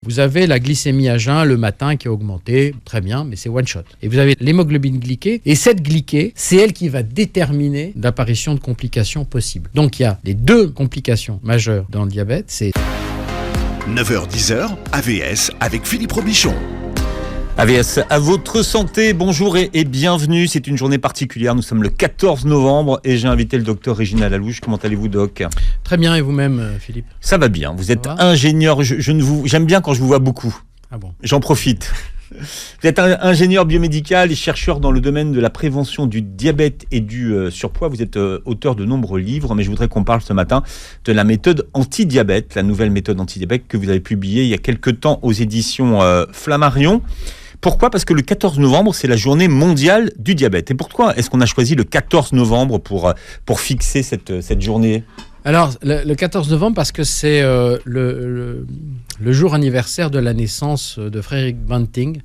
Vous avez la glycémie à jeun le matin qui est augmentée, très bien, mais c'est one shot. Et vous avez l'hémoglobine glyquée, et cette glyquée, c'est elle qui va déterminer l'apparition de complications possibles. Donc il y a les deux complications majeures dans le diabète, c'est 9h-10h, AVS avec Philippe Robichon. AVS, à votre santé, bonjour et bienvenue. C'est une journée particulière, nous sommes le 14 novembre et j'ai invité le docteur Régina Lalouche. Comment allez-vous, doc ? très bien, et vous-même, Philippe ? Ça va bien, vous êtes ingénieur, j'aime bien quand je vous vois beaucoup. Ah bon ? J'en profite. Vous êtes ingénieur biomédical et chercheur dans le domaine de la prévention du diabète et du surpoids. Vous êtes auteur de nombreux livres, mais je voudrais qu'on parle ce matin de la méthode anti-diabète, la nouvelle méthode anti-diabète que vous avez publiée il y a quelques temps aux éditions Flammarion. Pourquoi ? Parce que le 14 novembre, c'est la journée mondiale du diabète. Et pourquoi est-ce qu'on a choisi le 14 novembre pour fixer cette journée ? Alors, le 14 novembre, parce que c'est le jour anniversaire de la naissance de Frederick Banting,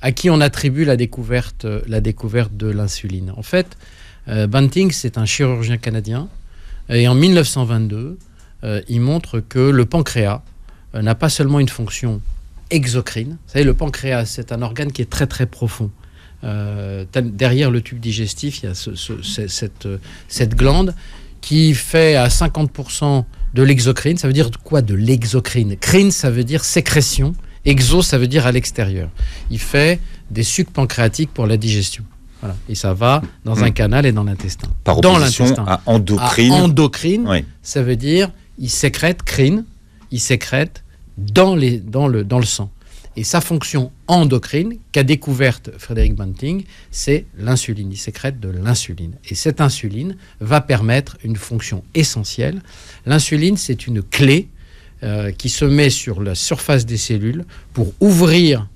à qui on attribue la découverte de l'insuline. En fait, Banting, c'est un chirurgien canadien, et en 1922, il montre que le pancréas n'a pas seulement une fonction exocrine. Vous savez, le pancréas, c'est un organe qui est très très profond. Derrière le tube digestif, il y a cette glande qui fait à 50% de l'exocrine. Ça veut dire quoi, de l'exocrine ? Crine, ça veut dire sécrétion. Exo, ça veut dire à l'extérieur. Il fait des sucs pancréatiques pour la digestion. Voilà. Et ça va dans un canal et dans l'intestin. Par opposition à endocrine. Endocrine, oui. Ça veut dire il sécrète, crine, il sécrète dans le sang. Et sa fonction endocrine, qu'a découverte Frederick Banting, c'est l'insuline. Il sécrète de l'insuline. Et cette insuline va permettre une fonction essentielle. L'insuline, c'est une clé qui se met sur la surface des cellules pour ouvrir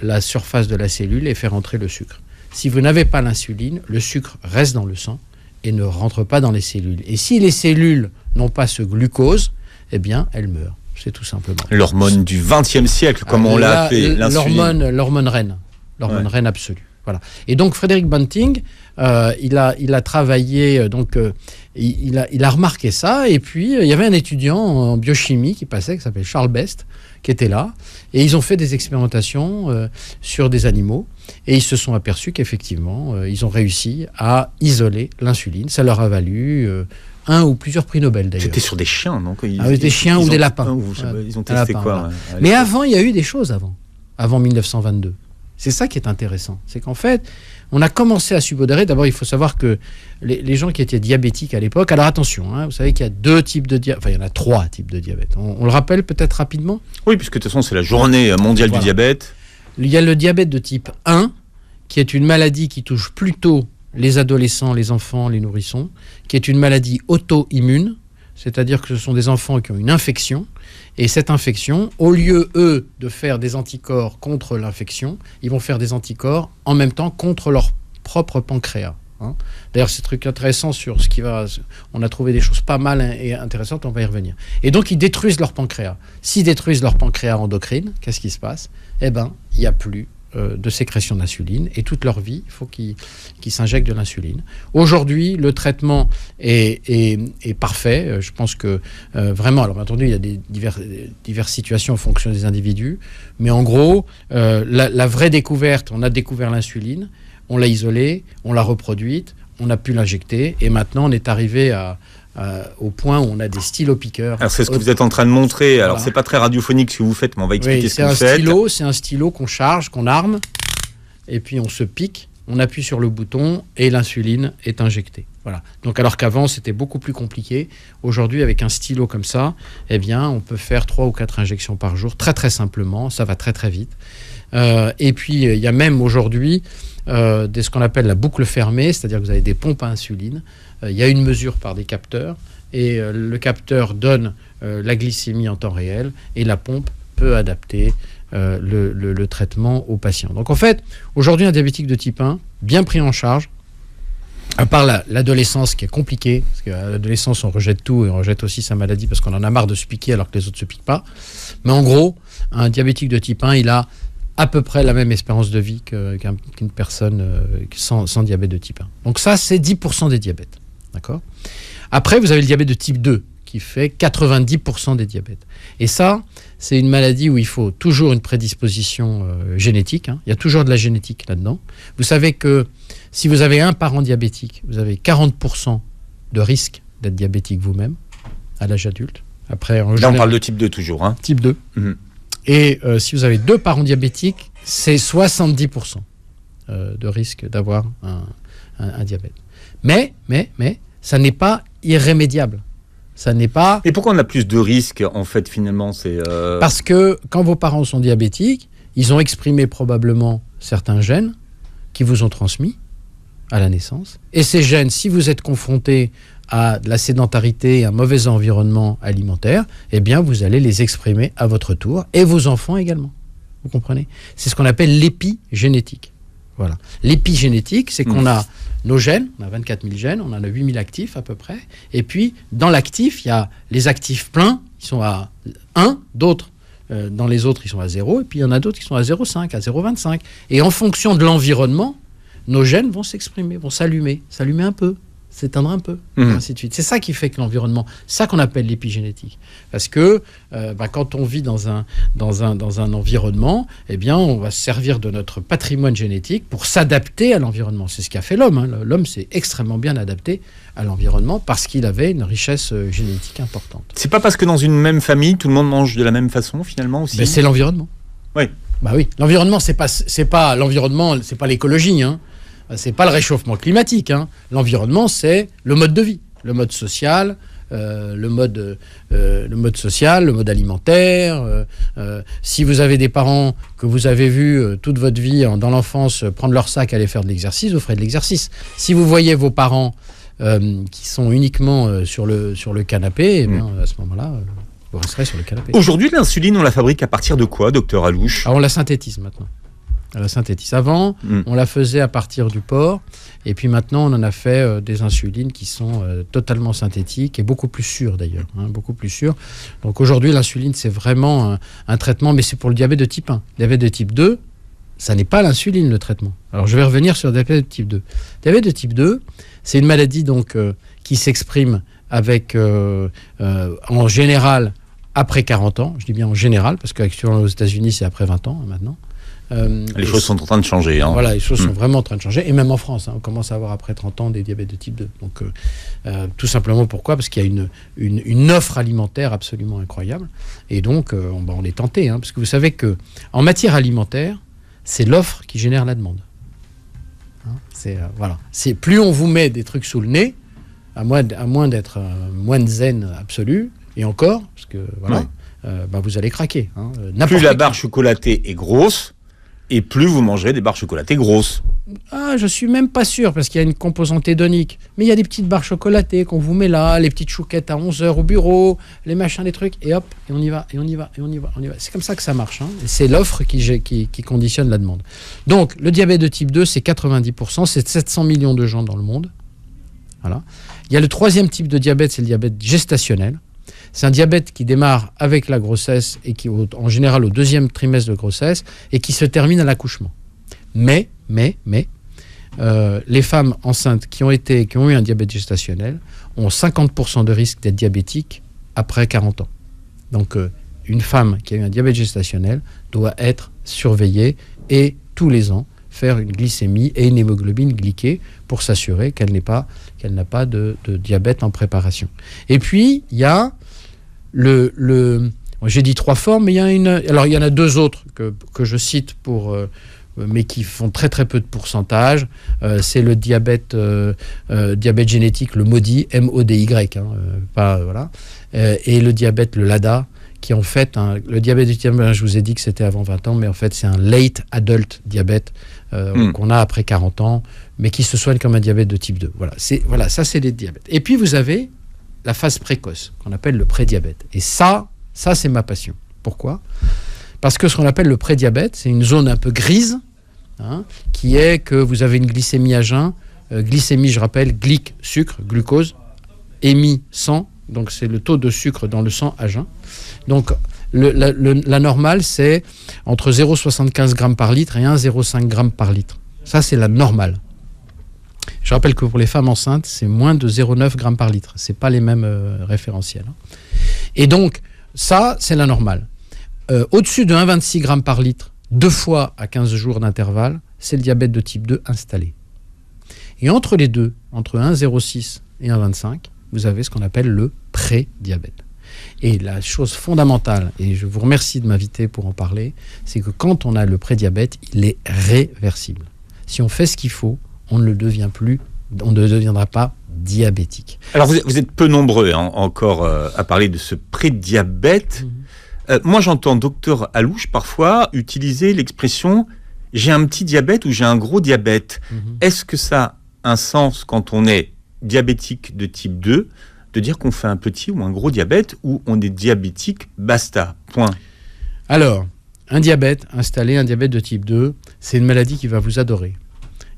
la surface de la cellule et faire entrer le sucre. Si vous n'avez pas l'insuline, le sucre reste dans le sang et ne rentre pas dans les cellules. Et si les cellules n'ont pas ce glucose, eh bien, elles meurent. C'est tout simplement. L'hormone du XXe siècle, comme on l'a appelé, l'insuline. L'hormone reine. L'hormone reine absolue. Voilà. Et donc, Frederick Banting, il a travaillé, il a remarqué ça, et puis il y avait un étudiant en biochimie qui passait, qui s'appelait Charles Best, qui était là, et ils ont fait des expérimentations sur des animaux, et ils se sont aperçus qu'effectivement, ils ont réussi à isoler l'insuline. Ça leur a valu un ou plusieurs prix Nobel, d'ailleurs. C'était sur des chiens, non ? Des chiens ou des lapins. Ils ont testé quoi, voilà. Mais avant, il y a eu des choses avant 1922. C'est ça qui est intéressant. C'est qu'en fait, on a commencé à subodérer. D'abord, il faut savoir que les gens qui étaient diabétiques à l'époque... Alors attention, vous savez qu'il y a deux types de diabète. Enfin, il y en a trois types de diabète. On le rappelle peut-être rapidement ? Oui, puisque de toute façon, c'est la journée mondiale du diabète. Il y a le diabète de type 1, qui est une maladie qui touche plutôt les adolescents, les enfants, les nourrissons, qui est une maladie auto-immune, c'est-à-dire que ce sont des enfants qui ont une infection, et cette infection, au lieu, eux, de faire des anticorps contre l'infection, ils vont faire des anticorps en même temps contre leur propre pancréas. D'ailleurs, c'est un truc intéressant sur ce qui va... On a trouvé des choses pas mal et intéressantes, on va y revenir. Et donc, ils détruisent leur pancréas. S'ils détruisent leur pancréas endocrine, qu'est-ce qui se passe ? Eh bien, il n'y a plus de sécrétion d'insuline, et toute leur vie, il faut qu'ils s'injectent de l'insuline. Aujourd'hui, le traitement est parfait. Je pense que vraiment, alors entendu, il y a des diverses situations en fonction des individus, mais en gros, la vraie découverte, on a découvert l'insuline, on l'a isolée, on l'a reproduite, on a pu l'injecter, et maintenant on est arrivé au point où on a des stylos-piqueurs. Alors c'est ce que vous êtes en train de montrer. Alors c'est pas très radiophonique ce que vous faites, mais on va expliquer ce que vous faites. C'est un stylo qu'on charge, qu'on arme, et puis on se pique, on appuie sur le bouton et l'insuline est injectée. Voilà. Donc alors qu'avant c'était beaucoup plus compliqué. Aujourd'hui, avec un stylo comme ça, eh bien on peut faire 3 ou 4 injections par jour, très très simplement. Ça va très très vite. Et puis il y a même aujourd'hui ce qu'on appelle la boucle fermée, c'est-à-dire que vous avez des pompes à insuline. Il y a une mesure par des capteurs, et le capteur donne la glycémie en temps réel, et la pompe peut adapter le traitement au patient. Donc en fait, aujourd'hui, un diabétique de type 1, bien pris en charge, à part l'adolescence qui est compliquée, parce qu'à l'adolescence, on rejette tout, et on rejette aussi sa maladie parce qu'on en a marre de se piquer alors que les autres ne se piquent pas. Mais en gros, un diabétique de type 1, il a à peu près la même espérance de vie qu'une personne sans diabète de type 1. Donc ça, c'est 10% des diabètes. D'accord ? Après, vous avez le diabète de type 2, qui fait 90% des diabètes. Et ça, c'est une maladie où il faut toujours une prédisposition génétique. Il y a toujours de la génétique là-dedans. Vous savez que si vous avez un parent diabétique, vous avez 40% de risque d'être diabétique vous-même à l'âge adulte. Après, là, on parle de type 2 toujours. Hein. Type 2. Et si vous avez 2 parents diabétiques, c'est 70% de risque d'avoir un diabète. Mais, ça n'est pas irrémédiable. Ça n'est pas... Et pourquoi on a plus de risques, en fait, finalement Parce que quand vos parents sont diabétiques, ils ont exprimé probablement certains gènes qui vous ont transmis à la naissance. Et ces gènes, si vous êtes confrontés à de la sédentarité et un mauvais environnement alimentaire, eh bien, vous allez les exprimer à votre tour, et vos enfants également. Vous comprenez ? C'est ce qu'on appelle l'épigénétique. Voilà. L'épigénétique, c'est qu'on a nos gènes, on a 24 000 gènes, on en a 8 000 actifs à peu près, et puis dans l'actif, il y a les actifs pleins, ils sont à 1, d'autres, dans les autres, ils sont à 0, et puis il y en a d'autres qui sont à 0,5, à 0,25. Et en fonction de l'environnement, nos gènes vont s'exprimer, vont s'allumer un peu, s'éteindre un peu, et ainsi de suite. C'est ça qui fait que l'environnement, c'est ça qu'on appelle l'épigénétique. Parce que quand on vit dans un environnement, eh bien, on va se servir de notre patrimoine génétique pour s'adapter à l'environnement. C'est ce qu'a fait l'homme. Hein. L'homme s'est extrêmement bien adapté à l'environnement parce qu'il avait une richesse génétique importante. C'est pas parce que dans une même famille, tout le monde mange de la même façon, finalement, aussi. Mais c'est l'environnement. Oui. Bah oui. L'environnement, c'est pas l'environnement, c'est pas l'écologie, hein. C'est pas le réchauffement climatique. Hein. L'environnement, c'est le mode de vie, le mode social, le mode alimentaire. Si vous avez des parents que vous avez vus toute votre vie dans l'enfance prendre leur sac aller faire de l'exercice, vous ferez de l'exercice. Si vous voyez vos parents qui sont uniquement sur le canapé, eh bien, à ce moment-là, vous resterez sur le canapé. Aujourd'hui, l'insuline, on la fabrique à partir de quoi, docteur Alouche ? On la synthétise maintenant. Avant, on la faisait à partir du porc, et puis maintenant, on en a fait des insulines qui sont totalement synthétiques et beaucoup plus sûres d'ailleurs, beaucoup plus sûres. Donc aujourd'hui, l'insuline, c'est vraiment un traitement, mais c'est pour le diabète de type 1. Le diabète de type 2, ça n'est pas l'insuline le traitement. Alors je vais revenir sur le diabète de type 2. Le diabète de type 2, c'est une maladie donc qui s'exprime avec, en général, après 40 ans. Je dis bien en général, parce qu'actuellement aux États-Unis, c'est après 20 ans maintenant. Les choses sont en train de changer. Hein. Voilà, les choses sont vraiment en train de changer. Et même en France, on commence à avoir après 30 ans des diabètes de type 2. Donc, tout simplement pourquoi ? Parce qu'il y a une offre alimentaire absolument incroyable. Et donc, on est tenté. Parce que vous savez qu'en matière alimentaire, c'est l'offre qui génère la demande. Voilà. C'est plus on vous met des trucs sous le nez, à moins d'être moine zen absolu, et encore, parce que voilà, vous allez craquer. Plus la barre chocolatée est grosse, et plus vous mangerez des barres chocolatées grosses. Ah, je suis même pas sûr, parce qu'il y a une composante hédonique. Mais il y a des petites barres chocolatées qu'on vous met là, les petites chouquettes à 11h au bureau, les machins, les trucs, et hop, et on y va. C'est comme ça que ça marche. Et c'est l'offre qui conditionne la demande. Donc, le diabète de type 2, c'est 90%, c'est 700 millions de gens dans le monde. Voilà. Il y a le troisième type de diabète, c'est le diabète gestationnel. C'est un diabète qui démarre avec la grossesse et qui, en général, au deuxième trimestre de grossesse et qui se termine à l'accouchement. Mais, les femmes enceintes qui ont eu un diabète gestationnel ont 50% de risque d'être diabétiques après 40 ans. Donc, une femme qui a eu un diabète gestationnel doit être surveillée et tous les ans faire une glycémie et une hémoglobine glyquée pour s'assurer qu'elle n'a pas de diabète en préparation. Et puis, il y a j'ai dit 3 formes, mais il y en a 2 autres que je cite mais qui font très très peu de pourcentage. C'est le diabète génétique, le MODY, M-O-D-Y, voilà. Et le diabète, le LADA, qui en fait, le diabète du type 1, je vous ai dit que c'était avant 20 ans, mais en fait c'est un late adult diabète qu'on a après 40 ans, mais qui se soigne comme un diabète de type 2. Voilà, ça c'est les diabètes. Et puis vous avez la phase précoce, qu'on appelle le prédiabète. Et ça c'est ma passion. Pourquoi ? Parce que ce qu'on appelle le prédiabète, c'est une zone un peu grise, qui est que vous avez une glycémie à jeun. Glycémie, je rappelle, sucre, glucose, émi, sang, donc c'est le taux de sucre dans le sang à jeun. Donc la normale, c'est entre 0,75 g par litre et 1,05 g par litre. Ça, c'est la normale. Je rappelle que pour les femmes enceintes, c'est moins de 0,9 grammes par litre. C'est pas les mêmes référentiels. Et donc, ça, c'est la normale. Au-dessus de 1,26 grammes par litre, 2 fois à 15 jours d'intervalle, c'est le diabète de type 2 installé. Et entre les deux, entre 1,06 et 1,25, vous avez ce qu'on appelle le pré-diabète. Et la chose fondamentale, et je vous remercie de m'inviter pour en parler, c'est que quand on a le prédiabète, il est réversible. Si on fait ce qu'il faut, on ne deviendra pas diabétique. Alors vous êtes peu nombreux encore à parler de ce prédiabète. Moi j'entends docteur Alouche parfois utiliser l'expression « j'ai un petit diabète » ou « j'ai un gros diabète ». Est-ce que ça a un sens quand on est diabétique de type 2 de dire qu'on fait un petit ou un gros diabète ou on est diabétique, basta, point? Alors, un diabète installé, un diabète de type 2, c'est une maladie qui va vous adorer.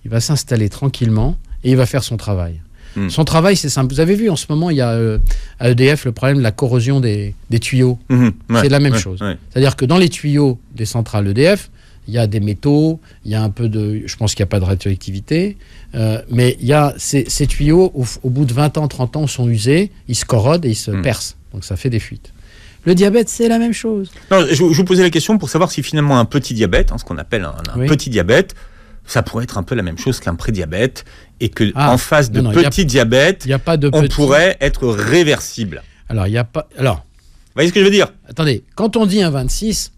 Il va s'installer tranquillement et il va faire son travail. Son travail, c'est simple. Vous avez vu, en ce moment, il y a à EDF le problème de la corrosion des tuyaux. C'est la même chose. C'est-à-dire que dans les tuyaux des centrales EDF, il y a des métaux, il y a un peu de... Je pense qu'il n'y a pas de radioactivité, mais il y a ces tuyaux, au bout de 20 ans, 30 ans, sont usés, ils se corrodent et ils se percent. Donc ça fait des fuites. Le diabète, c'est la même chose. Non, je vous posais la question pour savoir si finalement un petit diabète, ce qu'on appelle un petit diabète, ça pourrait être un peu la même chose qu'un prédiabète, et que en face de petit diabète, on pourrait être réversible. Alors, il n'y a pas... Alors, vous voyez ce que je veux dire? Attendez, quand on dit un 26,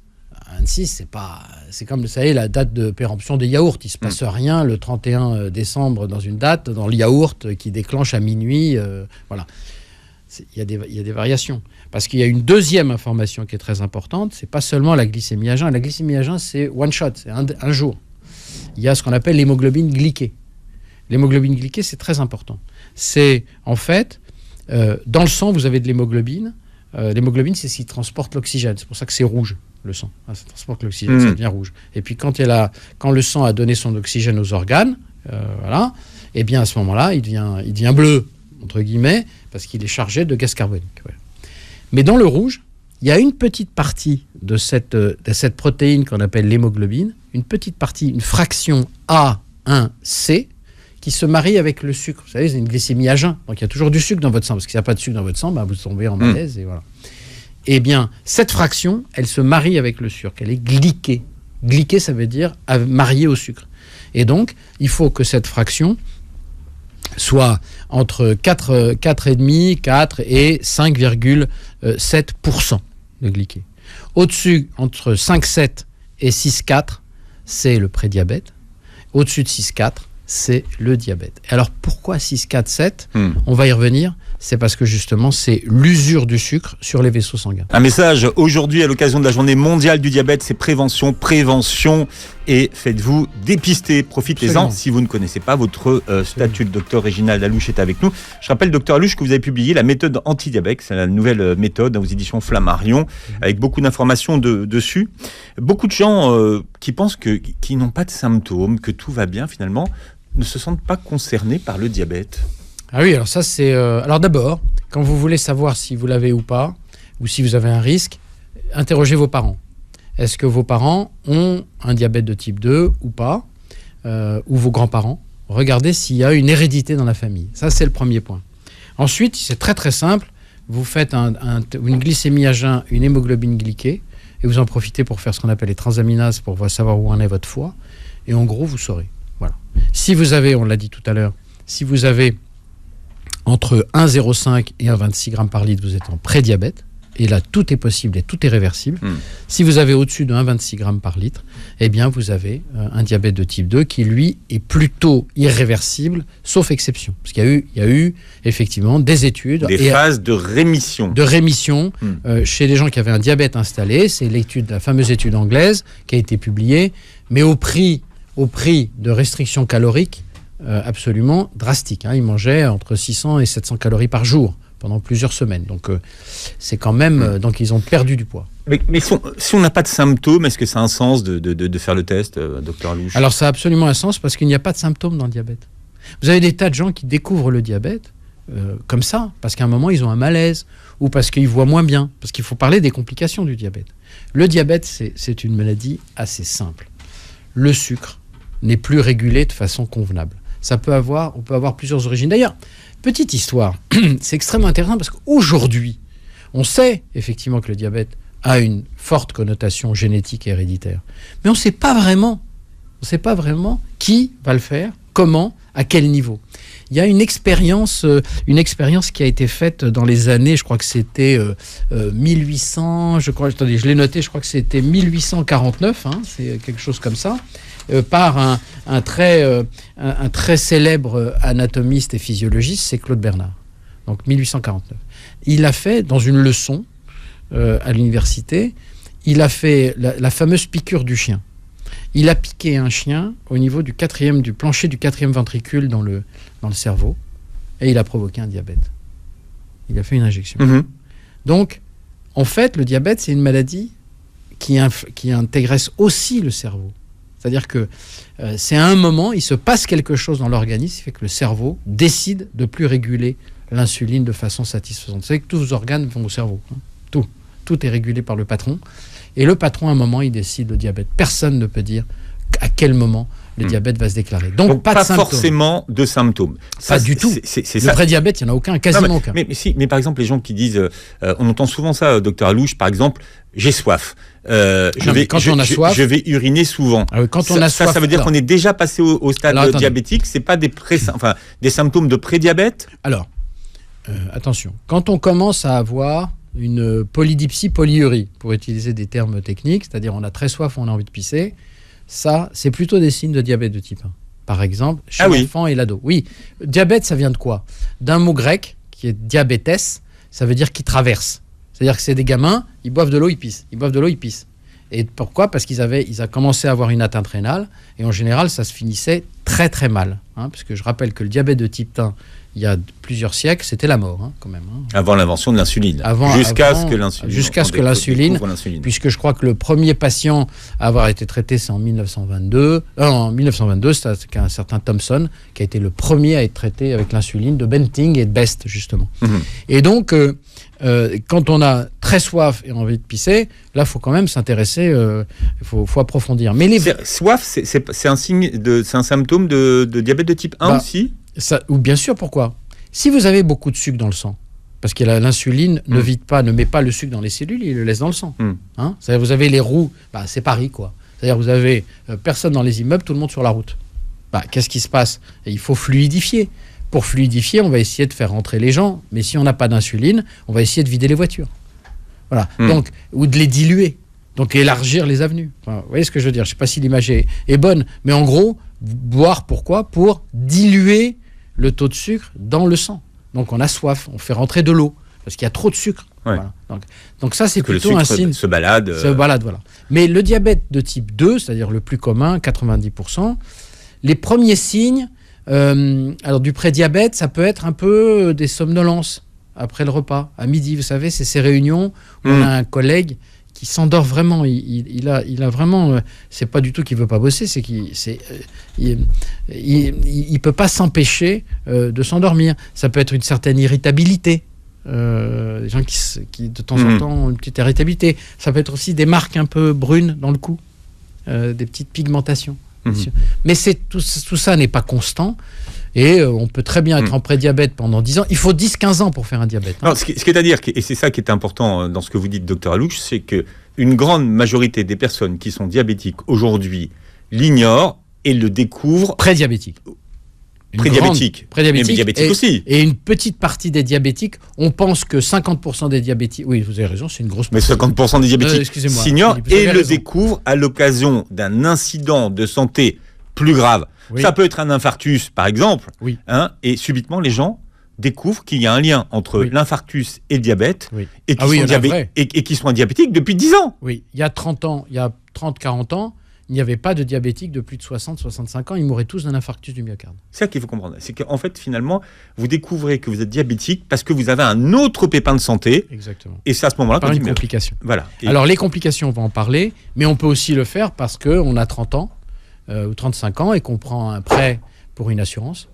c'est comme, vous savez, la date de péremption des yaourts. Il ne se passe rien le 31 décembre dans une date, dans le yaourt qui déclenche à minuit. Voilà. Il y a des variations. Parce qu'il y a une deuxième information qui est très importante, c'est pas seulement la glycémie à jeun. La glycémie à jeun, c'est one shot, c'est un jour. Il y a ce qu'on appelle l'hémoglobine glyquée. L'hémoglobine glyquée, c'est très important. C'est, en fait, dans le sang, vous avez de l'hémoglobine. L'hémoglobine, c'est ce qui transporte l'oxygène. C'est pour ça que c'est rouge, le sang. Ça transporte l'oxygène, ça devient rouge. Et puis, quand le sang a donné son oxygène aux organes, voilà, et bien à ce moment-là, il devient bleu, entre guillemets, parce qu'il est chargé de gaz carbonique. Voilà. Mais dans le rouge, il y a une petite partie de cette protéine qu'on appelle l'hémoglobine, une petite partie, une fraction A1C, qui se marie avec le sucre. Vous savez, c'est une glycémie à jeun. Donc il y a toujours du sucre dans votre sang, parce qu'il n'y a pas de sucre dans votre sang, vous tombez en malaise, et voilà. Eh bien, cette fraction, elle se marie avec le sucre. Elle est glyquée. Glyquée, ça veut dire mariée au sucre. Et donc, il faut que cette fraction soit entre 4,5, 4 et 5,7% de glyquée. Au-dessus, entre 5,7 et 6,4, c'est le prédiabète. Au-dessus de 6,4, c'est le diabète. Alors pourquoi 6,4,7 ? On va y revenir. C'est parce que justement, c'est l'usure du sucre sur les vaisseaux sanguins. Un message aujourd'hui à l'occasion de la journée mondiale du diabète, c'est prévention, et faites-vous dépister. Profitez-en. Absolument. Si vous ne connaissez pas votre statut. Le docteur Réginald Alouche est avec nous. Je rappelle, docteur Alouche, que vous avez publié la méthode anti-diabète. C'est la nouvelle méthode aux éditions Flammarion, avec beaucoup d'informations dessus. Beaucoup de gens qui pensent qui n'ont pas de symptômes, que tout va bien finalement, ne se sentent pas concernés par le diabète. Ah oui, alors ça c'est... Alors d'abord, quand vous voulez savoir si vous l'avez ou pas, ou si vous avez un risque, interrogez vos parents. Est-ce que vos parents ont un diabète de type 2 ou pas, ou vos grands-parents? Regardez s'il y a une hérédité dans la famille. Ça, c'est le premier point. Ensuite, c'est très très simple. Vous faites une glycémie à jeun, une hémoglobine glyquée, et vous en profitez pour faire ce qu'on appelle les transaminases pour savoir où en est votre foie. Et en gros, vous saurez. Voilà. Si vous avez, on l'a dit tout à l'heure, si vous avez entre 1,05 et 1,26 grammes par litre, vous êtes en prédiabète. Et là, tout est possible et tout est réversible. Si vous avez au-dessus de 1,26 grammes par litre, eh bien, vous avez un diabète de type 2 qui, lui, est plutôt irréversible, sauf exception. Parce qu'il y a eu effectivement des études. Des phases de rémission. Chez les gens qui avaient un diabète installé. C'est la fameuse étude anglaise qui a été publiée, mais au prix de restrictions caloriques absolument drastiques. Ils mangeaient entre 600 et 700 calories par jour pendant plusieurs semaines. Donc, c'est quand même... donc, ils ont perdu du poids. Mais si on n'a pas de symptômes, est-ce que ça a un sens de faire le test, docteur Alouche ? Alors, ça a absolument un sens parce qu'il n'y a pas de symptômes dans le diabète. Vous avez des tas de gens qui découvrent le diabète comme ça, parce qu'à un moment, ils ont un malaise ou parce qu'ils voient moins bien. Parce qu'il faut parler des complications du diabète. Le diabète, c'est une maladie assez simple. Le sucre n'est plus régulé de façon convenable. on peut avoir plusieurs origines. D'ailleurs, petite histoire, c'est extrêmement intéressant parce qu'aujourd'hui, on sait effectivement que le diabète a une forte connotation génétique et héréditaire. Mais on ne sait pas vraiment qui va le faire, comment, à quel niveau. Il y a une expérience qui a été faite dans les années, je crois que c'était 1800, attendez, je l'ai noté, je crois que c'était 1849, c'est quelque chose comme ça, par un très célèbre anatomiste et physiologiste, c'est Claude Bernard, donc 1849. Il a fait, dans une leçon à l'université, il a fait la fameuse piqûre du chien. Il a piqué un chien au niveau du plancher du 4e ventricule dans le cerveau et il a provoqué un diabète. Il a fait une injection. Donc, en fait, le diabète, c'est une maladie qui intégresse aussi le cerveau. C'est-à-dire que c'est à un moment, il se passe quelque chose dans l'organisme qui fait que le cerveau décide de plus réguler l'insuline de façon satisfaisante. Vous savez que tous vos organes vont au cerveau. Tout est régulé par le patron. Et le patron, à un moment, il décide le diabète. Personne ne peut dire à quel moment le diabète va se déclarer. Donc pas forcément de symptômes. Pas du tout. Le prédiabète, il n'y en a aucun, quasiment aucun. Mais par exemple, les gens qui disent, on entend souvent ça, docteur Alouche, par exemple, j'ai soif. Je vais uriner souvent. Quand on a soif, ça veut dire qu'on est déjà passé au stade diabétique. C'est pas des symptômes de prédiabète. Alors, attention. Quand on commence à avoir une polydipsie, polyurie, pour utiliser des termes techniques, c'est-à-dire on a très soif, on a envie de pisser, ça, c'est plutôt des signes de diabète de type 1. Par exemple, chez l'enfant et l'ado. Oui, diabète, ça vient de quoi? D'un mot grec, qui est diabétès, ça veut dire qui traverse. C'est-à-dire que c'est des gamins, ils boivent de l'eau, ils pissent. Ils boivent de l'eau, ils pissent. Et pourquoi? Parce qu'ils ont commencé à avoir une atteinte rénale, et en général, ça se finissait très très mal. Parce que je rappelle que le diabète de type 1, il y a plusieurs siècles, c'était la mort, quand même. Avant l'invention de l'insuline. Jusqu'à ce que l'insuline, puisque je crois que le premier patient à avoir été traité, c'est en 1922. En 1922, c'est un certain Thomson qui a été le premier à être traité avec l'insuline de Benting et de Best, justement. Et donc, quand on a très soif et envie de pisser, là, il faut quand même s'intéresser, il faut approfondir. Mais soif, c'est un symptôme de diabète de type 1 aussi? Ou bien sûr, pourquoi? Si vous avez beaucoup de sucre dans le sang, parce que l'insuline ne met pas le sucre dans les cellules, il le laisse dans le sang. C'est-à-dire, vous avez les roues, c'est Paris, quoi. C'est-à-dire, vous avez personne dans les immeubles, tout le monde sur la route. Qu'est-ce qui se passe? Il faut fluidifier. Pour fluidifier, on va essayer de faire rentrer les gens, mais si on n'a pas d'insuline, on va essayer de vider les voitures. Voilà. Donc, ou de les diluer. Donc, élargir les avenues. Vous voyez ce que je veux dire? Je ne sais pas si l'image est bonne, mais en gros, boire, pourquoi? Pour diluer le taux de sucre dans le sang. Donc on a soif, on fait rentrer de l'eau parce qu'il y a trop de sucre. Voilà. Donc ça, c'est plutôt un signe. Se balade, voilà. Mais le diabète de type 2, c'est-à-dire le plus commun, 90%, les premiers signes, alors du prédiabète, ça peut être un peu des somnolences après le repas, à midi. Vous savez, c'est ces réunions où on a un collègue qui s'endort vraiment, il a vraiment, c'est pas du tout qu'il veut pas bosser, c'est qu'il peut pas s'empêcher de s'endormir. Ça peut être une certaine irritabilité, des gens qui de temps en temps ont une petite irritabilité. Ça peut être aussi des marques un peu brunes dans le cou, des petites pigmentations. Mais tout ça n'est pas constant. Et on peut très bien être en prédiabète pendant 10 ans. Il faut 10-15 ans pour faire un diabète. Non, ce qui est à dire, et c'est ça qui est important dans ce que vous dites, docteur Alouche, c'est qu'une grande majorité des personnes qui sont diabétiques aujourd'hui l'ignorent et le découvrent. Prédiabétiques. Prédiabétiques. Mais diabétiques aussi. Et une petite partie des diabétiques, on pense que 50% des diabétiques... Oui, vous avez raison, c'est une grosse partie. Mais 50% des diabétiques s'ignorent et le découvrent à l'occasion d'un incident de santé plus grave. Oui. Ça peut être un infarctus, par exemple, et subitement, les gens découvrent qu'il y a un lien entre l'infarctus et le diabète, et qui sont diabétiques depuis 10 ans. Oui, il y a 30-40 ans, il n'y avait pas de diabétiques de plus de 60-65 ans, ils mouraient tous d'un infarctus du myocarde. C'est ça qu'il faut comprendre, c'est qu'en fait, finalement, vous découvrez que vous êtes diabétique parce que vous avez un autre pépin de santé. Exactement. Et c'est à ce moment-là par une complication. Voilà. Alors, les complications, on va en parler, mais on peut aussi le faire parce qu'on a 30 ans, ou 35 ans et qu'on prend un prêt pour une assurance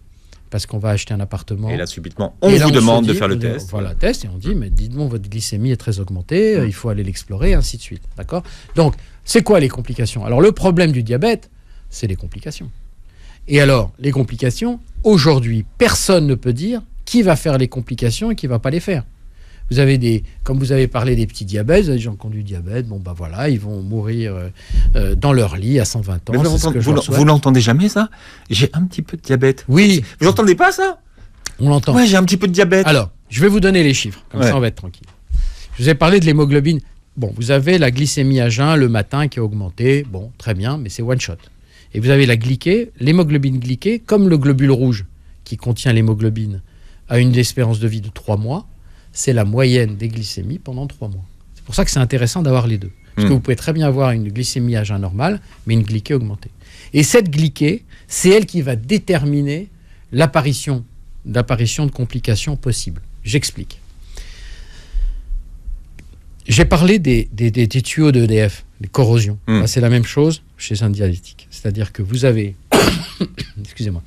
parce qu'on va acheter un appartement. Et là, subitement, on vous demande de faire le test. Voilà, le test, et on dit, mais dites-moi, votre glycémie est très augmentée, il faut aller l'explorer, ainsi de suite. D'accord ? Donc, c'est quoi les complications ? Alors, le problème du diabète, c'est les complications. Et alors, les complications, aujourd'hui, personne ne peut dire qui va faire les complications et qui ne va pas les faire. Vous avez comme vous avez parlé des petits diabètes, vous avez des gens qui ont du diabète, bon bah voilà, ils vont mourir dans leur lit à 120 ans. Mais vous l'entendez jamais ça? J'ai un petit peu de diabète. Oui. Vous n'entendez pas ça? On l'entend. Ouais, j'ai un petit peu de diabète. Alors, je vais vous donner les chiffres, comme ça on va être tranquille. Je vous ai parlé de l'hémoglobine. Bon, vous avez la glycémie à jeun le matin qui est augmentée, bon, très bien, mais c'est one shot. Et vous avez l'hémoglobine glyquée, comme le globule rouge qui contient l'hémoglobine, a une espérance de vie de 3 mois. C'est la moyenne des glycémies pendant 3 mois. C'est pour ça que c'est intéressant d'avoir les deux. Parce que vous pouvez très bien avoir une glycémie à jeun normale, mais une glyquée augmentée. Et cette glyquée, c'est elle qui va déterminer l'apparition de complications possibles. J'explique. J'ai parlé des tuyaux d'EDF, les corrosions. Là, c'est la même chose chez un diabétique. C'est-à-dire que vous avez, excusez-moi,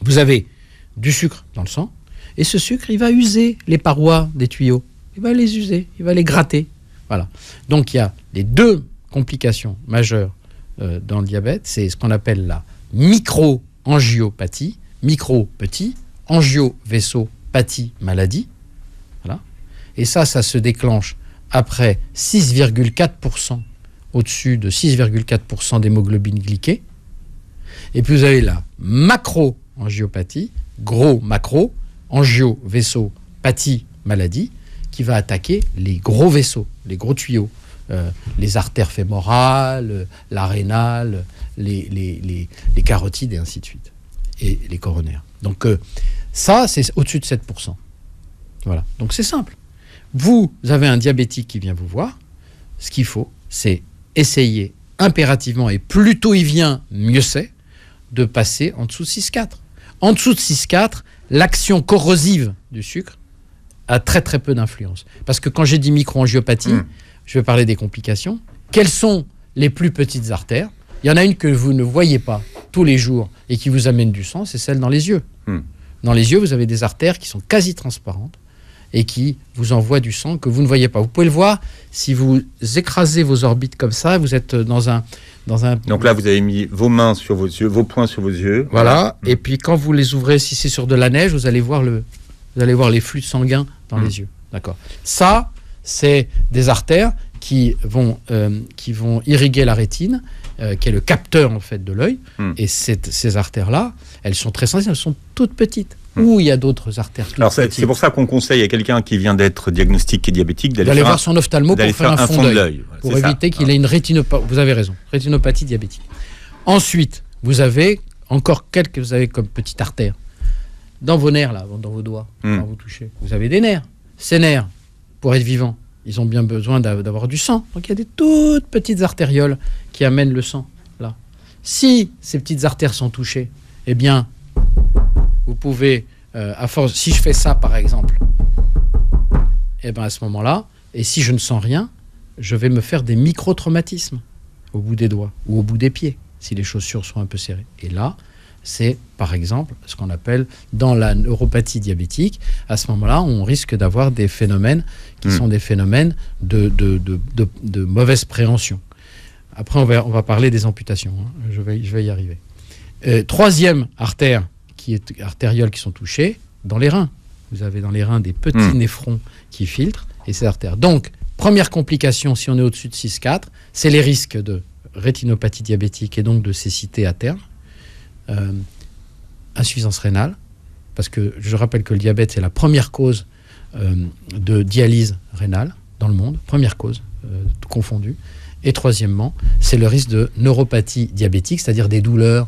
vous avez du sucre dans le sang, et ce sucre, il va user les parois des tuyaux. Il va les user, il va les gratter. Voilà. Donc, il y a les 2 complications majeures dans le diabète. C'est ce qu'on appelle la micro-angiopathie, micro-petit, angio-vaisseau-pathie maladie. Voilà. Et ça se déclenche après 6,4%, au-dessus de 6,4% d'hémoglobine glyquée. Et puis, vous avez la macro-angiopathie, gros macro, angio-vaisseau-pathie maladie, qui va attaquer les gros vaisseaux, les gros tuyaux, les artères fémorales, la rénale, les carotides et ainsi de suite, et les coronaires. Donc ça, c'est au-dessus de 7%. Voilà. Donc c'est simple. Vous avez un diabétique qui vient vous voir, ce qu'il faut, c'est essayer impérativement, et plus tôt il vient, mieux c'est, de passer en dessous de 6,4. En dessous de 6,4, l'action corrosive du sucre a très très peu d'influence. Parce que quand j'ai dit micro-angiopathie, je vais parler des complications. Quelles sont les plus petites artères? Il y en a une que vous ne voyez pas tous les jours et qui vous amène du sang, c'est celle dans les yeux. Dans les yeux, vous avez des artères qui sont quasi transparentes et qui vous envoient du sang que vous ne voyez pas. Vous pouvez le voir si vous écrasez vos orbites comme ça, vous êtes dans un... Donc là, vous avez mis vos mains sur vos yeux, vos poings sur vos yeux. Voilà. Et puis quand vous les ouvrez, si c'est sur de la neige, vous allez voir les flux sanguins dans les yeux. D'accord. Ça, c'est des artères qui vont irriguer la rétine, qui est le capteur en fait de l'œil. Et ces artères-là, elles sont très sensibles, elles sont toutes petites. Ou il y a d'autres artères. Alors c'est pour ça qu'on conseille à quelqu'un qui vient d'être diagnostiqué diabétique d'aller voir son ophtalmo pour faire un fond d'œil. Pour éviter qu'il ait une rétinopathie. Vous avez raison, rétinopathie diabétique. Ensuite, vous avez encore quelques, vous avez comme petite artère. Dans vos nerfs, là, dans vos doigts, quand vous touchez, vous avez des nerfs. Ces nerfs, pour être vivants, ils ont bien besoin d'avoir du sang. Donc il y a des toutes petites artérioles qui amènent le sang, là. Si ces petites artères sont touchées, eh bien, vous pouvez, à force, si je fais ça par exemple, eh bien à ce moment-là, et si je ne sens rien, je vais me faire des micro-traumatismes au bout des doigts ou au bout des pieds, si les chaussures sont un peu serrées. Et là, c'est par exemple ce qu'on appelle dans la neuropathie diabétique. À ce moment-là, on risque d'avoir des phénomènes qui sont des phénomènes de mauvaise préhension. Après, on va parler des amputations. Je vais y arriver. Troisième artère artérioles qui sont touchées, dans les reins. Vous avez dans les reins des petits néphrons qui filtrent, et ces artères. Donc, première complication, si on est au-dessus de 6,4, c'est les risques de rétinopathie diabétique et donc de cécité à terme. Insuffisance rénale, parce que je rappelle que le diabète, c'est la première cause de dialyse rénale dans le monde, première cause, confondue. Et troisièmement, c'est le risque de neuropathie diabétique, c'est-à-dire des douleurs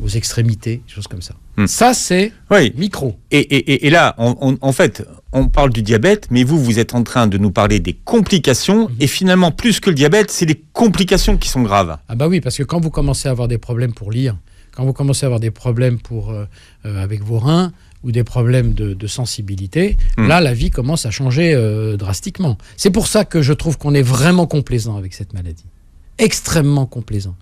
aux extrémités, des choses comme ça. Ça, c'est micro. Et là, en fait, on parle du diabète, mais vous êtes en train de nous parler des complications. Et finalement, plus que le diabète, c'est les complications qui sont graves. Ah bah oui, parce que quand vous commencez à avoir des problèmes pour lire, quand vous commencez à avoir des problèmes avec vos reins, ou des problèmes de sensibilité, là, la vie commence à changer drastiquement. C'est pour ça que je trouve qu'on est vraiment complaisant avec cette maladie. Extrêmement complaisant.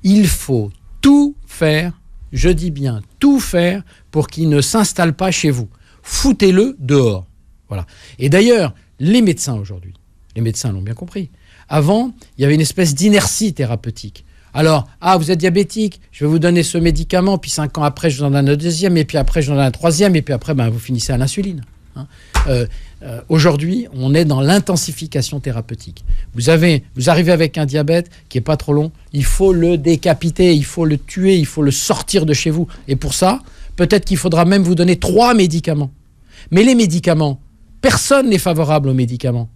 Il faut tout faire, je dis bien tout faire, pour qu'il ne s'installe pas chez vous. Foutez-le dehors. Voilà. Et d'ailleurs, les médecins aujourd'hui, les médecins l'ont bien compris. Avant, il y avait une espèce d'inertie thérapeutique. Alors, vous êtes diabétique, je vais vous donner ce médicament, puis 5 ans après, je vous en donne un deuxième, et puis après, je vous en donne un troisième, et puis après, vous finissez à l'insuline. Hein. Aujourd'hui, on est dans l'intensification thérapeutique. Vous arrivez avec un diabète qui n'est pas trop long, il faut le décapiter, il faut le tuer, il faut le sortir de chez vous. Et pour ça, peut-être qu'il faudra même vous donner 3 médicaments. Mais les médicaments, personne n'est favorable aux médicaments.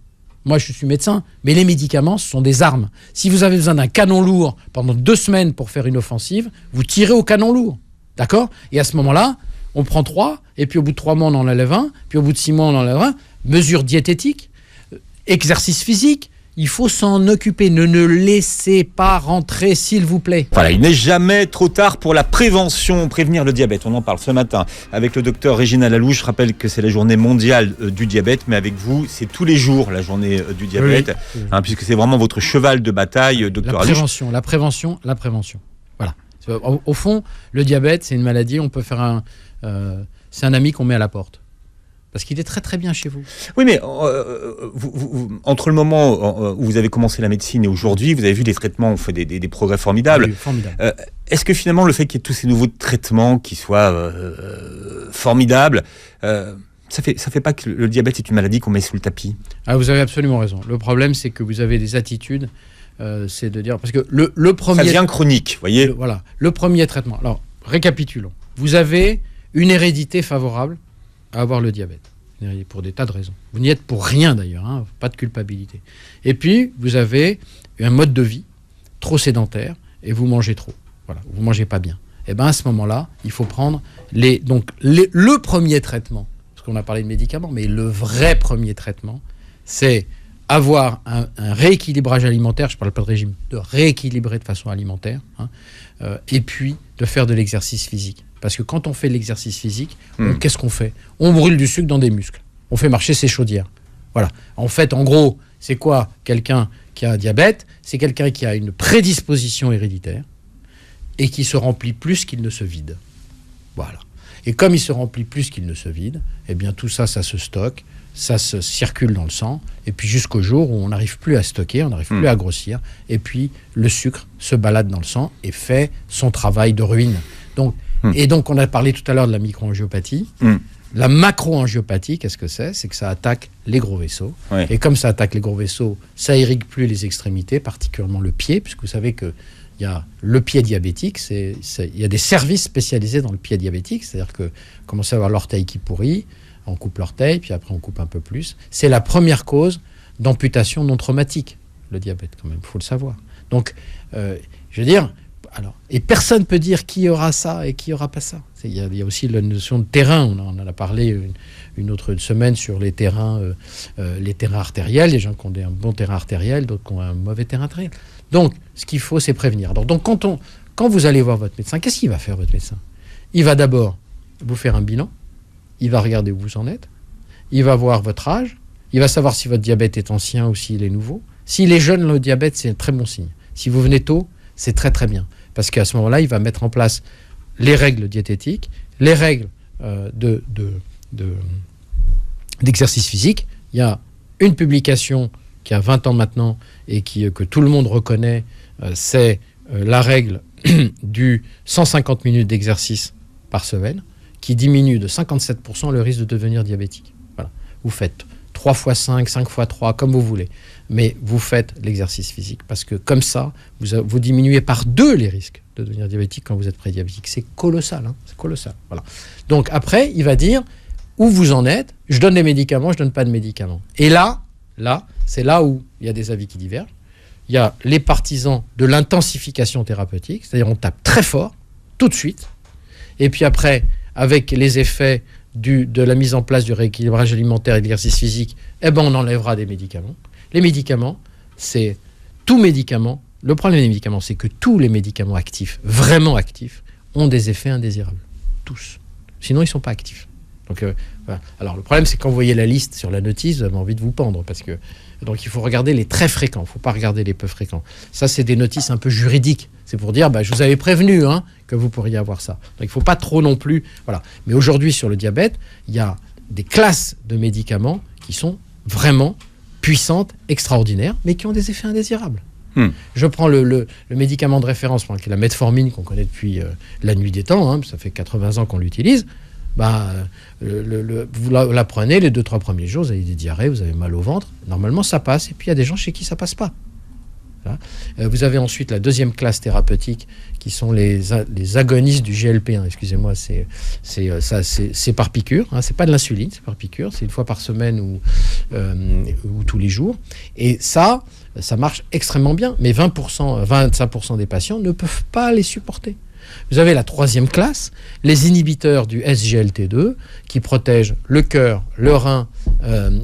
Moi, je suis médecin, mais les médicaments, ce sont des armes. Si vous avez besoin d'un canon lourd pendant 2 semaines pour faire une offensive, vous tirez au canon lourd. D'accord ? Et à ce moment-là, on prend 3, et puis au bout de 3 mois, on en enlève 1, puis au bout de 6 mois, on en enlève 1. Mesures diététiques, exercice physique, il faut s'en occuper. Ne laissez pas rentrer, s'il vous plaît. Voilà, il n'est jamais trop tard pour la prévention, prévenir le diabète. On en parle ce matin avec le docteur Régina Laloux. Je rappelle que c'est la journée mondiale du diabète, mais avec vous, c'est tous les jours la journée du diabète, oui. Puisque c'est vraiment votre cheval de bataille, docteur Laloux. La prévention. Voilà. Au fond, le diabète, c'est une maladie, on peut faire c'est un ami qu'on met à la porte. Parce qu'il est très très bien chez vous. Oui, mais entre le moment où vous avez commencé la médecine et aujourd'hui, vous avez vu des traitements, on fait des progrès formidables. Oui, formidable. Est-ce que finalement le fait qu'il y ait tous ces nouveaux traitements qui soient formidables, ça fait pas que le diabète est une maladie qu'on met sous le tapis ? Vous avez absolument raison. Le problème, c'est que vous avez des attitudes, c'est de dire... Parce que le premier... Ça devient chronique, vous voyez ? Voilà, le premier traitement. Alors, récapitulons. Vous avez une hérédité favorable à avoir le diabète, pour des tas de raisons. Vous n'y êtes pour rien d'ailleurs, pas de culpabilité. Et puis, vous avez un mode de vie trop sédentaire et vous mangez trop. Voilà, vous ne mangez pas bien. Et bien à ce moment-là, il faut prendre le premier traitement, parce qu'on a parlé de médicaments, mais le vrai premier traitement, c'est avoir un rééquilibrage alimentaire, je ne parle pas de régime, de rééquilibrer de façon alimentaire, et puis de faire de l'exercice physique. Parce que quand on fait de l'exercice physique, qu'est-ce qu'on fait ? On brûle du sucre dans des muscles. On fait marcher ses chaudières. Voilà. En fait, en gros, c'est quoi quelqu'un qui a un diabète ? C'est quelqu'un qui a une prédisposition héréditaire et qui se remplit plus qu'il ne se vide. Voilà. Et comme il se remplit plus qu'il ne se vide, eh bien tout ça, ça se stocke, ça se circule dans le sang, et puis jusqu'au jour où on n'arrive plus à stocker, on n'arrive plus à grossir, et puis le sucre se balade dans le sang et fait son travail de ruine. Et donc, on a parlé tout à l'heure de la microangiopathie. La macroangiopathie, qu'est-ce que c'est ? C'est que ça attaque les gros vaisseaux. Ouais. Et comme ça attaque les gros vaisseaux, ça irrigue plus les extrémités, particulièrement le pied, puisque vous savez qu'il y a le pied diabétique. Il y a des services spécialisés dans le pied diabétique. C'est-à-dire que commencez à avoir l'orteil qui pourrit, on coupe l'orteil, puis après on coupe un peu plus. C'est la première cause d'amputation non traumatique, le diabète, quand même, il faut le savoir. Donc, je veux dire... Alors, et personne ne peut dire qui aura ça et qui aura pas ça. Il y a aussi la notion de terrain. On en a parlé une autre semaine sur les terrains artériels. Les gens qui ont un bon terrain artériel, d'autres qui ont un mauvais terrain artériel. Donc, ce qu'il faut, c'est prévenir. Donc quand vous allez voir votre médecin, qu'est-ce qu'il va faire, votre médecin ? Il va d'abord vous faire un bilan. Il va regarder où vous en êtes. Il va voir votre âge. Il va savoir si votre diabète est ancien ou s'il est nouveau. S'il est jeune, le diabète, c'est un très bon signe. Si vous venez tôt, c'est très très bien. Parce qu'à ce moment-là, il va mettre en place les règles diététiques, les règles d'exercice physique. Il y a une publication qui a 20 ans maintenant et que tout le monde reconnaît, c'est la règle du 150 minutes d'exercice par semaine, qui diminue de 57% le risque de devenir diabétique. Voilà. Vous faites 3 x 5, 5 x 3, comme vous voulez. Mais vous faites l'exercice physique. Parce que comme ça, vous diminuez par 2 les risques de devenir diabétique quand vous êtes prédiabétique. C'est colossal. C'est colossal. Voilà. Donc après, il va dire où vous en êtes. Je donne des médicaments, je ne donne pas de médicaments. Et là, c'est là où il y a des avis qui divergent. Il y a les partisans de l'intensification thérapeutique, c'est-à-dire on tape très fort, tout de suite. Et puis après, avec les effets de la mise en place du rééquilibrage alimentaire et de l'exercice physique, on enlèvera des médicaments. Les médicaments, c'est tout médicament. Le problème des médicaments, c'est que tous les médicaments actifs, vraiment actifs, ont des effets indésirables. Tous. Sinon, ils ne sont pas actifs. Donc, voilà. Alors, le problème, c'est quand vous voyez la liste sur la notice, vous avez envie de vous pendre. Donc, il faut regarder les très fréquents. Il ne faut pas regarder les peu fréquents. Ça, c'est des notices un peu juridiques. C'est pour dire, je vous avais prévenu que vous pourriez avoir ça. Donc, il ne faut pas trop non plus. Voilà. Mais aujourd'hui, sur le diabète, il y a des classes de médicaments qui sont vraiment puissantes, extraordinaires, mais qui ont des effets indésirables. Je prends le médicament de référence, qui est la metformine, qu'on connaît depuis la nuit des temps, ça fait 80 ans qu'on l'utilise. Vous la prenez les 2-3 premiers jours, vous avez des diarrhées, vous avez mal au ventre. Normalement, ça passe. Et puis, il y a des gens chez qui ça passe pas. Voilà. Vous avez ensuite la deuxième classe thérapeutique, qui sont les agonistes du GLP-1. Excusez-moi, c'est par piqûre. C'est pas de l'insuline, c'est par piqûre. C'est une fois par semaine ou tous les jours. Et ça marche extrêmement bien. Mais 25% des patients ne peuvent pas les supporter. Vous avez la troisième classe, les inhibiteurs du SGLT2, qui protègent le cœur, le rein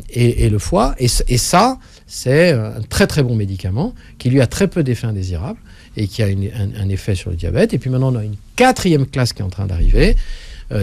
et le foie. Et ça, c'est un très très bon médicament qui lui a très peu d'effets indésirables et qui a un effet sur le diabète. Et puis maintenant, on a une quatrième classe qui est en train d'arriver,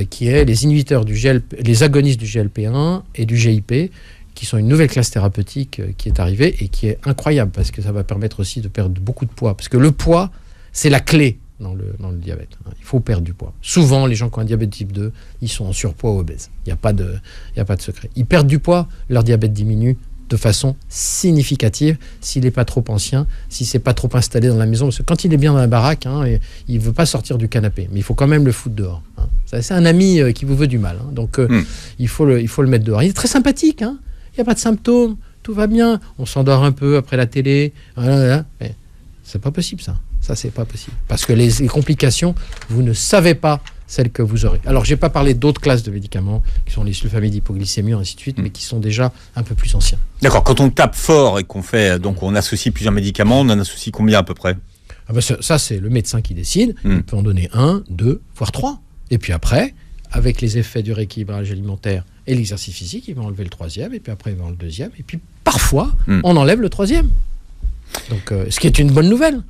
qui est les inhibiteurs les agonistes du GLP-1 et du GIP, qui sont une nouvelle classe thérapeutique qui est arrivée et qui est incroyable parce que ça va permettre aussi de perdre beaucoup de poids. Parce que le poids, c'est la clé dans le diabète. Il faut perdre du poids. Souvent, les gens qui ont un diabète type 2, ils sont en surpoids ou obèses. Il n'y a pas de secret. Ils perdent du poids, leur diabète diminue de façon significative s'il n'est pas trop ancien, si c'est pas trop installé dans la maison. Parce que quand il est bien dans la baraque, il ne veut pas sortir du canapé. Mais il faut quand même le foutre dehors. C'est un ami qui vous veut du mal. Donc, il faut le mettre dehors. Il est très sympathique. Il n'y a pas de symptômes. Tout va bien. On s'endort un peu après la télé. Mais c'est pas possible, ça. Ça, c'est pas possible. Parce que les complications, vous ne savez pas celles que vous aurez. Alors, je n'ai pas parlé d'autres classes de médicaments, qui sont les sulfamides d'hypoglycémie, ainsi de suite, mais qui sont déjà un peu plus anciens. D'accord. Quand on tape fort et on associe plusieurs médicaments, on en associe combien à peu près ? Ça, c'est le médecin qui décide. Il peut en donner 1, 2, voire 3. Et puis après, avec les effets du rééquilibrage alimentaire et l'exercice physique, il va enlever le 3e, et puis après, il va enlever le 2e, et puis parfois, on enlève le 3e. Donc, ce qui est une bonne nouvelle.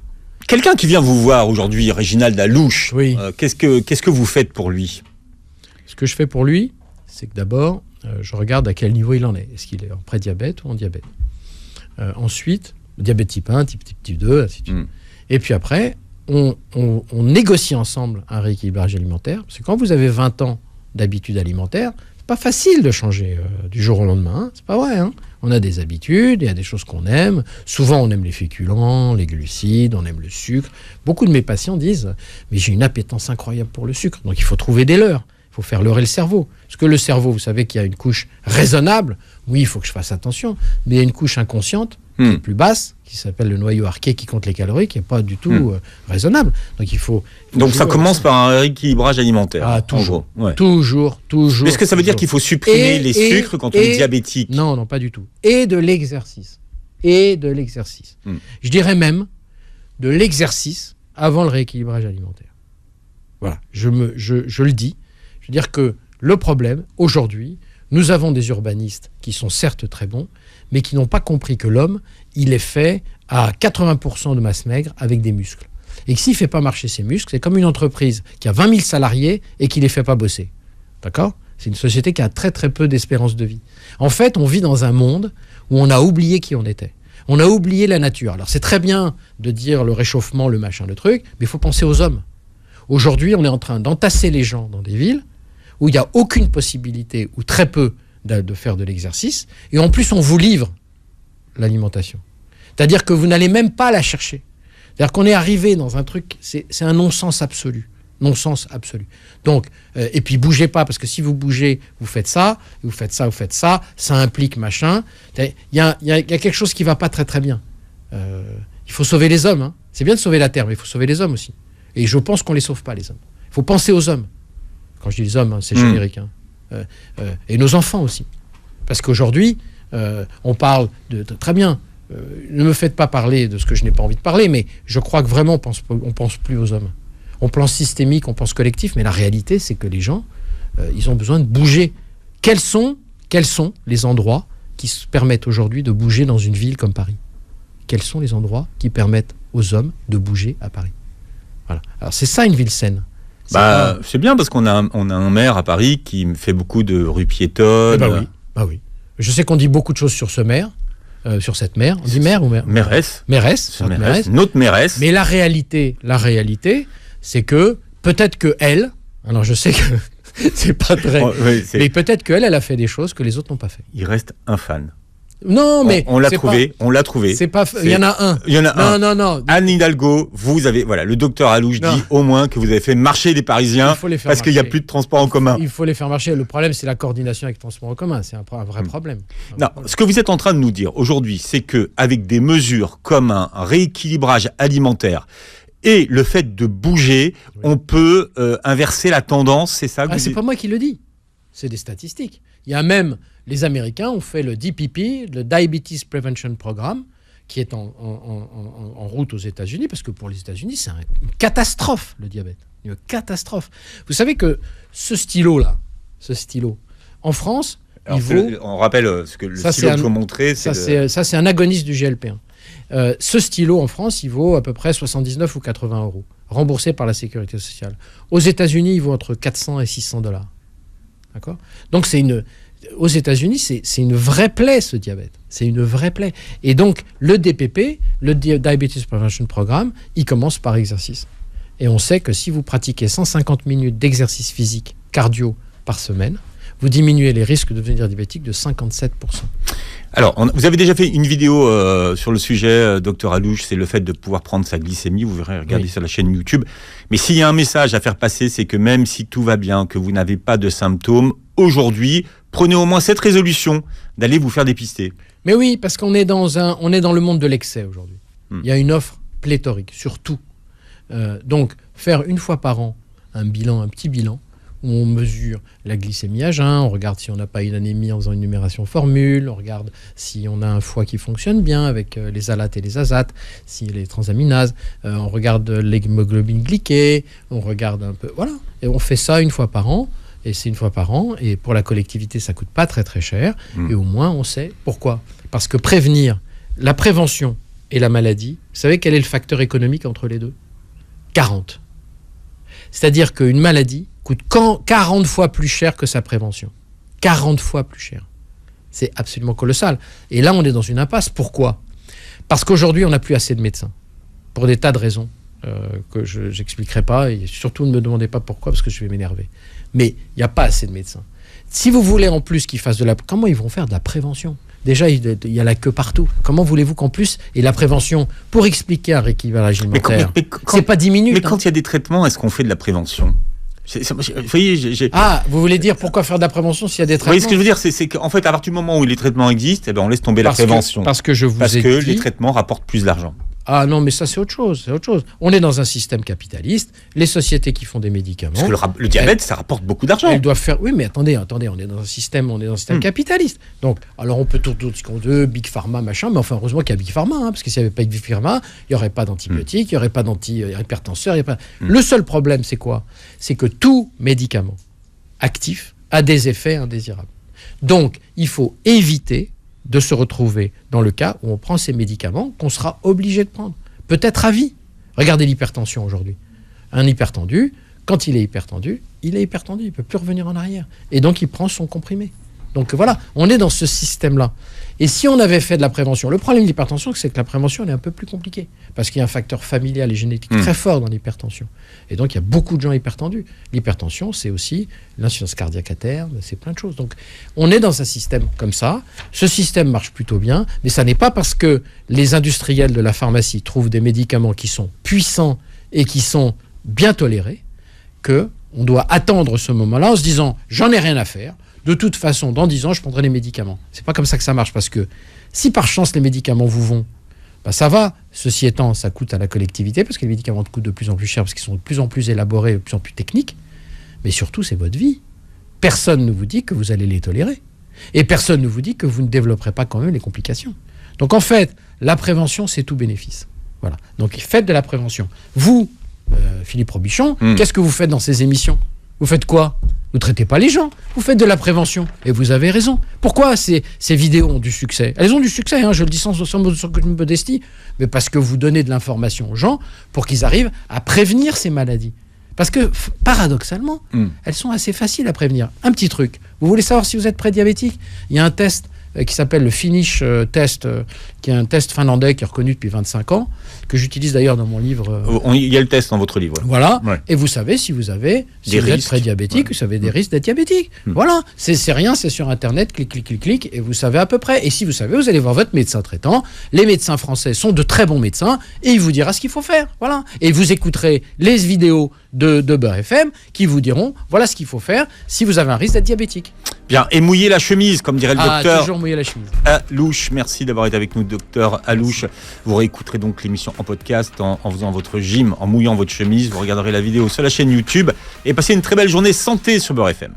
Quelqu'un qui vient vous voir aujourd'hui, Réginald Alouche, oui. Qu'est-ce que vous faites pour lui ? Ce que je fais pour lui, c'est que d'abord, je regarde à quel niveau il en est. Est-ce qu'il est en prédiabète ou en diabète ? Ensuite, diabète type 1, type 2, ainsi de suite. Et puis après, on négocie ensemble un rééquilibrage alimentaire. Parce que quand vous avez 20 ans d'habitude alimentaire, c'est pas facile de changer du jour au lendemain. C'est pas vrai, On a des habitudes, il y a des choses qu'on aime. Souvent, on aime les féculents, les glucides, on aime le sucre. Beaucoup de mes patients disent « Mais j'ai une appétence incroyable pour le sucre. » Donc, il faut trouver des leurres. Il faut faire leurrer le cerveau. Parce que le cerveau, vous savez qu'il y a une couche raisonnable. Oui, il faut que je fasse attention. Mais il y a une couche inconsciente, qui est plus basse, qui s'appelle le noyau arqué, qui compte les calories, qui n'est pas du tout raisonnable. Donc, il faut Donc, ça commence par un rééquilibrage alimentaire. Toujours. Ouais. Toujours. Est-ce que ça veut dire qu'il faut supprimer les sucres quand on est diabétique ? Non, pas du tout. Et de l'exercice. Je dirais même de l'exercice avant le rééquilibrage alimentaire. Voilà. Je le dis. Je veux dire que le problème, aujourd'hui, nous avons des urbanistes qui sont certes très bons, mais qui n'ont pas compris que l'homme, il est fait à 80% de masse maigre avec des muscles. Et que s'il ne fait pas marcher ses muscles, c'est comme une entreprise qui a 20 000 salariés et qui ne les fait pas bosser. D'accord ? C'est une société qui a très très peu d'espérance de vie. En fait, on vit dans un monde où on a oublié qui on était. On a oublié la nature. Alors c'est très bien de dire le réchauffement, le machin, le truc, mais il faut penser aux hommes. Aujourd'hui, on est en train d'entasser les gens dans des villes où il n'y a aucune possibilité, ou très peu, de faire de l'exercice. Et en plus, on vous livre l'alimentation. C'est-à-dire que vous n'allez même pas la chercher. C'est-à-dire qu'on est arrivé dans un truc, c'est un non-sens absolu. Non-sens absolu. Donc, et puis bougez pas, parce que si vous bougez, vous faites ça, ça implique machin. Il y a quelque chose qui va pas très très bien. Il faut sauver les hommes. C'est bien de sauver la Terre, mais il faut sauver les hommes aussi. Et je pense qu'on les sauve pas, les hommes. Il faut penser aux hommes. Quand je dis les hommes, c'est générique. Et nos enfants aussi. Parce qu'aujourd'hui, on parle de très bien. Ne me faites pas parler de ce que je n'ai pas envie de parler, mais je crois que vraiment, on pense plus aux hommes. On pense systémique, on pense collectif, mais la réalité, c'est que les gens, ils ont besoin de bouger. Quels sont les endroits qui se permettent aujourd'hui de bouger dans une ville comme Paris ? Quels sont les endroits qui permettent aux hommes de bouger à Paris ? Voilà. Alors c'est ça une ville saine. C'est bien parce qu'on a un maire à Paris qui fait beaucoup de rues piétonnes. Oui. Je sais qu'on dit beaucoup de choses sur ce maire, sur cette maire. On dit maire ou maire ? Mairesse. Notre mairesse. Mais la réalité, c'est que peut-être que elle, alors je sais que c'est pas très, mais peut-être qu'elle a fait des choses que les autres n'ont pas fait. Il reste un fan. Non, mais on l'a trouvé. On l'a trouvé. C'est pas. Il y en a un. Il y en a un. Non. Anne Hidalgo, vous avez, voilà, le docteur Alouche dit au moins que vous avez fait marcher les Parisiens parce qu'il n'y a plus de transport en commun. Il faut les faire marcher. Le problème, c'est la coordination avec le transport en commun. C'est un vrai problème. Non, ce que vous êtes en train de nous dire aujourd'hui, c'est que avec des mesures comme un rééquilibrage alimentaire et le fait de bouger, on peut inverser la tendance. C'est ça. C'est pas moi qui le dis. C'est des statistiques. Il y a même les Américains ont fait le DPP, le Diabetes Prevention Program, qui est en route aux États-Unis, parce que pour les États-Unis, c'est une catastrophe, le diabète. Une catastrophe. Vous savez que ce stylo, en France, alors, on rappelle ce que le stylo qu'il faut montrer. Ça, c'est un agoniste du GLP-1. Ce stylo, en France, il vaut à peu près 79 ou 80 euros, remboursé par la Sécurité sociale. Aux États-Unis, il vaut entre 400 et 600 $. D'accord ? Donc, aux États-Unis, c'est une vraie plaie, ce diabète. C'est une vraie plaie. Et donc, le DPP, le Diabetes Prevention Program, il commence par exercice. Et on sait que si vous pratiquez 150 minutes d'exercice physique cardio par semaine, vous diminuez les risques de devenir diabétique de 57%. Alors, vous avez déjà fait une vidéo sur le sujet, docteur Alouche, c'est le fait de pouvoir prendre sa glycémie. Vous verrez regarder sur la chaîne YouTube. Mais s'il y a un message à faire passer, c'est que même si tout va bien, que vous n'avez pas de symptômes, aujourd'hui, prenez au moins cette résolution d'aller vous faire dépister. Mais oui, parce qu'on est dans le monde de l'excès aujourd'hui. Il y a une offre pléthorique sur tout. Donc, faire une fois par an un petit bilan, où on mesure la glycémie à jeun, on regarde si on n'a pas une anémie en faisant une numération formule, on regarde si on a un foie qui fonctionne bien avec les alates et les azates, si les transaminases, on regarde l'hémoglobine glyquée, on regarde un peu... Voilà, et on fait ça une fois par an, et c'est une fois par an, et pour la collectivité, ça coûte pas très très cher, et au moins on sait pourquoi. Parce que la prévention et la maladie, vous savez quel est le facteur économique entre les deux ? 40. C'est-à-dire qu'une maladie coûte 40 fois plus cher que sa prévention. 40 fois plus cher. C'est absolument colossal. Et là, on est dans une impasse. Pourquoi ? Parce qu'aujourd'hui, on n'a plus assez de médecins. Pour des tas de raisons que je n'expliquerai pas. Et surtout, ne me demandez pas pourquoi, parce que je vais m'énerver. Mais il n'y a pas assez de médecins. Si vous voulez en plus qu'ils fassent comment ils vont faire de la prévention ? Déjà, il y a la queue partout. Comment voulez-vous qu'en plus, et la prévention, pour expliquer un rééquilibrage alimentaire, c'est pas 10 minutes. Mais quand il y a des traitements, est-ce qu'on fait de la prévention ? Vous voyez, vous voulez dire pourquoi faire de la prévention s'il y a des traitements ? Oui, ce que je veux dire, c'est qu'en fait, à partir du moment où les traitements existent, on laisse tomber la prévention. Parce que les traitements rapportent plus d'argent. Ah non, mais ça c'est autre chose, On est dans un système capitaliste. Les sociétés qui font des médicaments. Parce que le diabète, ça rapporte beaucoup d'argent. Elles doivent faire. Oui, mais attendez, on est dans un système, capitaliste. Donc, alors on peut tout ce qu'on veut, Big Pharma, machin, mais enfin heureusement qu'il y a Big Pharma, parce que s'il n'y avait pas de Big Pharma, il n'y aurait pas d'antibiotiques, il n'y aurait pas d'antihypertenseurs. Le seul problème, c'est quoi ? C'est que tout médicament actif a des effets indésirables. Donc, il faut éviter de se retrouver dans le cas où on prend ces médicaments qu'on sera obligé de prendre, peut-être à vie. Regardez l'hypertension aujourd'hui. Un hypertendu, quand il est hypertendu, il ne peut plus revenir en arrière. Et donc, il prend son comprimé. Donc voilà, on est dans ce système-là. Et si on avait fait de la prévention, le problème de l'hypertension, c'est que la prévention, elle est un peu plus compliquée, parce qu'il y a un facteur familial et génétique très fort dans l'hypertension. Et donc, il y a beaucoup de gens hypertendus. L'hypertension, c'est aussi l'insuffisance cardiaque à terme, c'est plein de choses. Donc, on est dans un système comme ça. Ce système marche plutôt bien, mais ça n'est pas parce que les industriels de la pharmacie trouvent des médicaments qui sont puissants et qui sont bien tolérés qu'on doit attendre ce moment-là en se disant « j'en ai rien à faire ». De toute façon, dans 10 ans, je prendrai les médicaments. C'est pas comme ça que ça marche, parce que si par chance les médicaments vous vont, ça va. Ceci étant, ça coûte à la collectivité, parce que les médicaments coûtent de plus en plus cher, parce qu'ils sont de plus en plus élaborés, de plus en plus techniques. Mais surtout, c'est votre vie. Personne ne vous dit que vous allez les tolérer. Et personne ne vous dit que vous ne développerez pas quand même les complications. Donc en fait, la prévention, c'est tout bénéfice. Voilà. Donc faites de la prévention. Vous, Philippe Robichon, qu'est-ce que vous faites dans ces émissions ? Vous faites quoi ? Vous ne traitez pas les gens, vous faites de la prévention. Et vous avez raison. Pourquoi ces vidéos ont du succès ? Elles ont du succès, je le dis sans modestie, mais parce que vous donnez de l'information aux gens pour qu'ils arrivent à prévenir ces maladies. Parce que, paradoxalement, elles sont assez faciles à prévenir. Un petit truc. Vous voulez savoir si vous êtes prédiabétique ? Il y a un test qui s'appelle le Finish Test, qui est un test finlandais qui est reconnu depuis 25 ans, que j'utilise d'ailleurs dans mon livre. Il y a le test dans votre livre. Voilà. Ouais. Et vous savez si vous avez si vous êtes prédiabétique, vous avez des risques d'être diabétique. Voilà. C'est rien, c'est sur Internet, clic, et vous savez à peu près. Et si vous savez, vous allez voir votre médecin traitant. Les médecins français sont de très bons médecins et il vous dira ce qu'il faut faire. Voilà. Et vous écouterez les vidéos de Beurre FM qui vous diront voilà ce qu'il faut faire si vous avez un risque d'être diabétique. Bien, et mouiller la chemise, comme dirait le docteur. Toujours mouiller la chemise. Alouche, merci d'avoir été avec nous, docteur Alouche. Vous réécouterez donc l'émission en podcast en faisant votre gym, en mouillant votre chemise. Vous regarderez la vidéo sur la chaîne YouTube et passez une très belle journée santé sur Beurre FM.